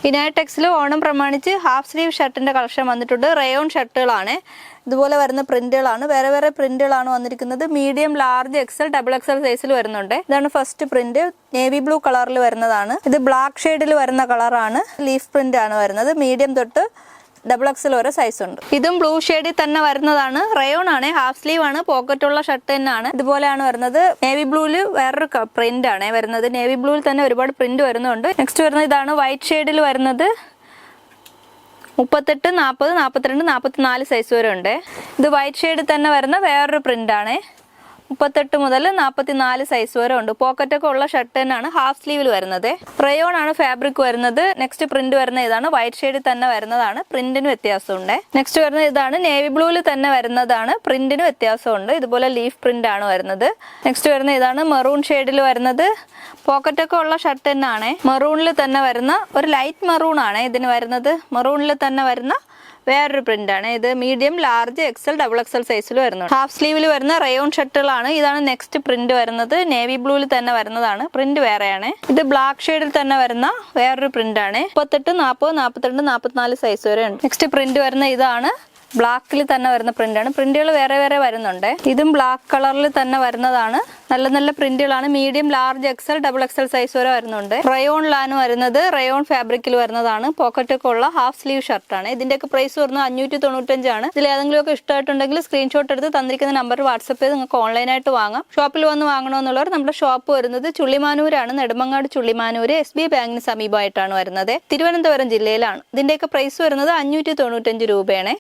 ഇനാടെക്സിൽ ഓണം പ്രമാണിച്ച് half sleeve ഷർട്ടിന്റെ collection വന്നിട്ടുണ്ട്. റയോൺ ഷർട്ടുകളാണ്. ഇതുപോലെ വരുന്ന പ്രിന്റുകളാണ്. വേറെ വേറെ പ്രിന്റുകളാണ് വന്നിരിക്കുന്നത്. Medium, large, XL, double XL സൈസിൽ വരുന്നുണ്ട്. ഇതാണ് ഫസ്റ്റ് പ്രിന്റ്. നേവി ബ്ലൂ കളറിൽ വരുന്നതാണ്. ഇത് ബ്ലാക്ക് ഷെയ്ഡിൽ വരുന്ന കളറാണ്. ലീഫ് പ്രിന്റ് ആണ് വരുന്നത്. മീഡിയം തൊട്ട് ഡബിൾ എക്സൽ വരെ സൈസ് ഉണ്ട്. ഇതും ബ്ലൂ ഷെയ്ഡിൽ തന്നെ വരുന്നതാണ്. റയോൺ ആണ്. ഹാഫ് സ്ലീവ് ആണ്. പോക്കറ്റ് ഉള്ള ഷർട്ട് തന്നെയാണ്. ഇതുപോലെയാണ് വരുന്നത്. നേവി ബ്ലൂവിൽ വേറൊരു പ്രിന്റ് ആണ് വരുന്നത്. നേവി ബ്ലൂവിൽ തന്നെ ഒരുപാട് പ്രിന്റ് വരുന്നുണ്ട്. നെക്സ്റ്റ് വരുന്നത് ഇതാണ്. വൈറ്റ് ഷെയ്ഡിൽ വരുന്നത് 38, 40, 42, 44 സൈസ് വരെ ഉണ്ട്. ഇത് വൈറ്റ് ഷെയ്ഡിൽ തന്നെ വരുന്ന വേറൊരു പ്രിന്റ് ആണ്. 38 മുതൽ 44 സൈസ് വരെ ഉണ്ട്. പോക്കറ്റൊക്കെ ഉള്ള ഷർട്ട് തന്നെയാണ്. ഹാഫ് സ്ലീവിൽ വരുന്നത്. റയോൺ ആണ് ഫാബ്രിക് വരുന്നത്. നെക്സ്റ്റ് പ്രിന്റ് വരുന്ന ഇതാണ്. വൈറ്റ് ഷെയ്ഡിൽ തന്നെ വരുന്നതാണ്. പ്രിന്റിന് വ്യത്യാസമുണ്ട്. നെക്സ്റ്റ് വരുന്നത് ഇതാണ്. നേവി ബ്ലൂവിൽ തന്നെ വരുന്നതാണ്. പ്രിന്റിന് വ്യത്യാസമുണ്ട്. ഇതുപോലെ ലീഫ് പ്രിന്റ് ആണ് വരുന്നത്. നെക്സ്റ്റ് വരുന്ന ഇതാണ്. മെറൂൺ ഷെയ്ഡിൽ വരുന്നത്. പോക്കറ്റൊക്കെ ഉള്ള ഷർട്ട് തന്നെയാണ്. മെറൂണിൽ തന്നെ വരുന്ന ഒരു ലൈറ്റ് മെറൂൺ ആണ് ഇതിന് വരുന്നത്. മെറൂണിൽ തന്നെ വരുന്ന വേറൊരു പ്രിന്റ് ആണ്. ഇത് medium, large, XL, double XL സൈസിൽ വരുന്നുണ്ട്. ഹാഫ് സ്ലീവിൽ വരുന്ന റയോൺ ഷർട്ടുകളാണ്. ഇതാണ് നെക്സ്റ്റ് പ്രിന്റ് വരുന്നത്. നേവി ബ്ലൂവിൽ തന്നെ വരുന്നതാണ്. പ്രിന്റ് വേറെയാണ്. ഇത് ബ്ലാക്ക് ഷെയ്ഡിൽ തന്നെ വരുന്ന വേറൊരു പ്രിന്റ് ആണ്. 38, 40, 42, 44 സൈസ് വരെ ഉണ്ട്. നെക്സ്റ്റ് പ്രിന്റ് വരുന്ന ഇതാണ്. ബ്ലാക്കിൽ തന്നെ വരുന്ന പ്രിന്റാണ്. പ്രിന്റുകൾ വേറെ വേറെ വരുന്നുണ്ട്. ഇതും ബ്ലാക്ക് കളറിൽ തന്നെ വരുന്നതാണ്. നല്ല നല്ല പ്രിന്റുകളാണ്. Medium, large, XL, double XL size വരെ വരുന്നുണ്ട്. റയോണിലാണ് വരുന്നത്. റയോൺ ഫാബ്രിക്കിൽ വരുന്നതാണ്. പോക്കറ്റൊക്കെ ഉള്ള ഹാഫ് സ്ലീവ് ഷർട്ടാണ്. ഇതിന്റെയൊക്കെ പ്രൈസ് വരുന്നത് 595 ആണ്. ഇതിൽ ഏതെങ്കിലും ഒക്കെ ഇഷ്ടമായിട്ടുണ്ടെങ്കിൽ സ്ക്രീൻഷോട്ട് എടുത്ത് തന്നിരിക്കുന്ന നമ്പറിൽ വാട്സ്ആപ്പ് ചെയ്ത് നിങ്ങൾക്ക് ഓൺലൈനായിട്ട് വാങ്ങാം. ഷോപ്പിൽ വന്ന് വാങ്ങണമെന്നുള്ളവർ നമ്മുടെ ഷോപ്പ് വരുന്നത് ചുള്ളിമാനൂരാണ്. നെടുമങ്ങാട് ചുള്ളിമാനൂര് SBI ബാങ്കിന് സമീപമായിട്ടാണ് വരുന്നത്. തിരുവനന്തപുരം ജില്ലയിലാണ്. ഇതിന്റെയൊക്കെ പ്രൈസ് വരുന്നത് 595 രൂപയാണ്.